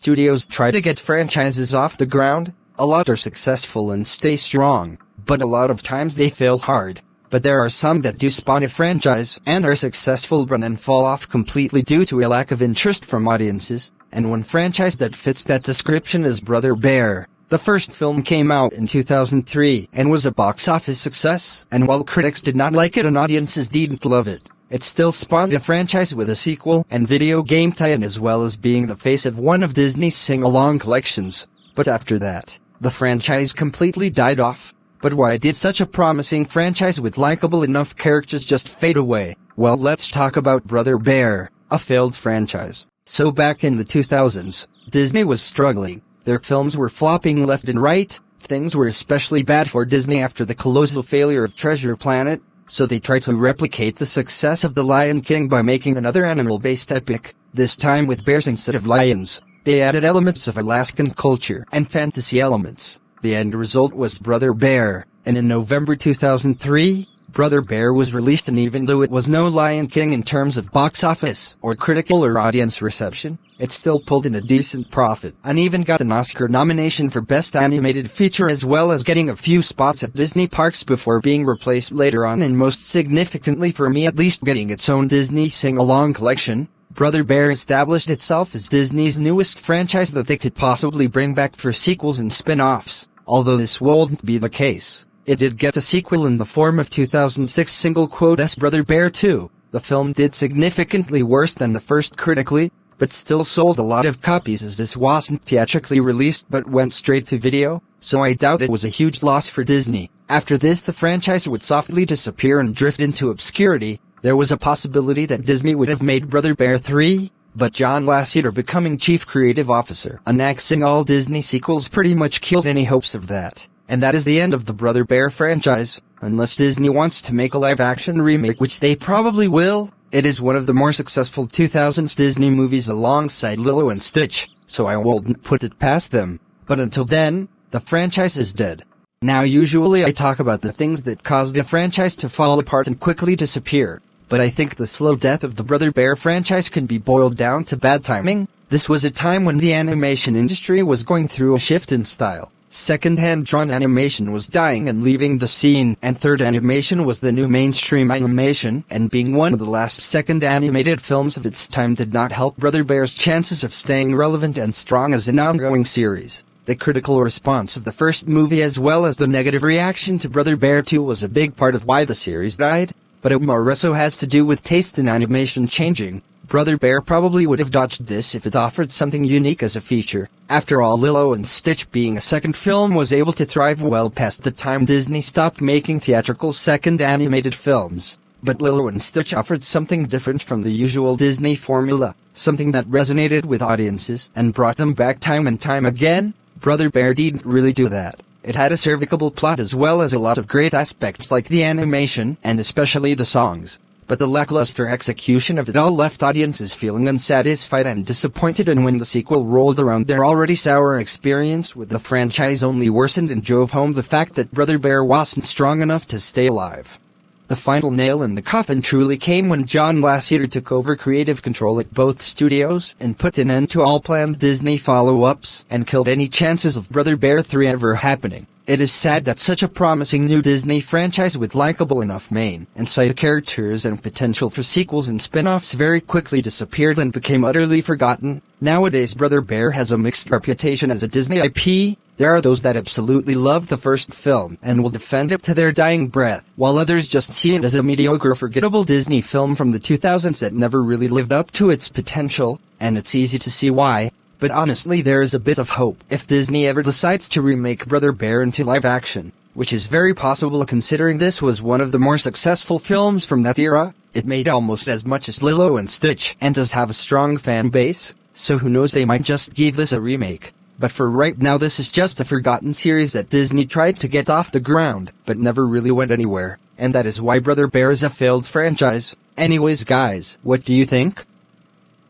studios try to get franchises off the ground. A lot are successful and stay strong, but a lot of times they fail hard. But there are some that do spawn a franchise and are successful but then fall off completely due to a lack of interest from audiences, and one franchise that fits that description is Brother Bear. The first film came out in 2003 and was a box office success, and while critics did not like it and audiences didn't love it, it still spawned a franchise with a sequel and video game tie-in, as well as being the face of one of Disney's sing-along collections. But after that, the franchise completely died off. But why did such a promising franchise with likable enough characters just fade away? Well, let's talk about Brother Bear, a failed franchise. So back in the 2000s, Disney was struggling. Their films were flopping left and right. Things were especially bad for Disney after the colossal failure of Treasure Planet, so they tried to replicate the success of The Lion King by making another animal-based epic, this time with bears instead of lions. They added elements of Alaskan culture and fantasy elements. The end result was Brother Bear, and in November 2003, Brother Bear was released, and even though it was no Lion King in terms of box office or critical or audience reception, it still pulled in a decent profit and even got an Oscar nomination for Best Animated Feature, as well as getting a few spots at Disney parks before being replaced later on, and most significantly for me at least, getting its own Disney sing-along collection. Brother Bear established itself as Disney's newest franchise that they could possibly bring back for sequels and spin-offs. Although this won't be the case, it did get a sequel in the form of 2006 single quote Brother Bear 2. The film did significantly worse than the first critically, but still sold a lot of copies, as this wasn't theatrically released but went straight to video, so I doubt it was a huge loss for Disney. After this, the franchise would softly disappear and drift into obscurity. There was a possibility that Disney would have made Brother Bear 3, but John Lasseter becoming chief creative officer and axing all Disney sequels pretty much killed any hopes of that. And that is the end of the Brother Bear franchise, unless Disney wants to make a live-action remake, which they probably will. It is one of the more successful 2000s Disney movies alongside Lilo and Stitch, so I won't put it past them. But until then, the franchise is dead. Now usually I talk about the things that caused a franchise to fall apart and quickly disappear, but I think the slow death of the Brother Bear franchise can be boiled down to bad timing. This was a time when the animation industry was going through a shift in style. Second-hand drawn animation was dying and leaving the scene, and third animation was the new mainstream animation, and being one of the last second animated films of its time did not help Brother Bear's chances of staying relevant and strong as an ongoing series. The critical response of the first movie as well as the negative reaction to Brother Bear 2 was a big part of why the series died, but it more so has to do with taste in animation changing. Brother Bear probably would have dodged this if it offered something unique as a feature. After all, Lilo and Stitch being a second film was able to thrive well past the time Disney stopped making theatrical second animated films. But Lilo and Stitch offered something different from the usual Disney formula, something that resonated with audiences and brought them back time and time again. Brother Bear didn't really do that. It had a serviceable plot as well as a lot of great aspects like the animation and especially the songs. But the lackluster execution of it all left audiences feeling unsatisfied and disappointed, and when the sequel rolled around, their already sour experience with the franchise only worsened and drove home the fact that Brother Bear wasn't strong enough to stay alive. The final nail in the coffin truly came when John Lasseter took over creative control at both studios and put an end to all planned Disney follow-ups and killed any chances of Brother Bear 3 ever happening. It is sad that such a promising new Disney franchise with likable enough main and side characters and potential for sequels and spin-offs very quickly disappeared and became utterly forgotten. Nowadays, Brother Bear has a mixed reputation as a Disney IP. There are those that absolutely love the first film and will defend it to their dying breath, while others just see it as a mediocre, forgettable Disney film from the 2000s that never really lived up to its potential, and it's easy to see why. But honestly, there is a bit of hope if Disney ever decides to remake Brother Bear into live action, which is very possible considering this was one of the more successful films from that era. It made almost as much as Lilo and Stitch and does have a strong fan base, so who knows, they might just give this a remake. But for right now, this is just a forgotten series that Disney tried to get off the ground, but never really went anywhere, and that is why Brother Bear is a failed franchise. Anyways guys, what do you think?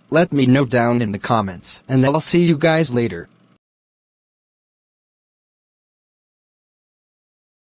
Let me know down in the comments, and I'll see you guys later.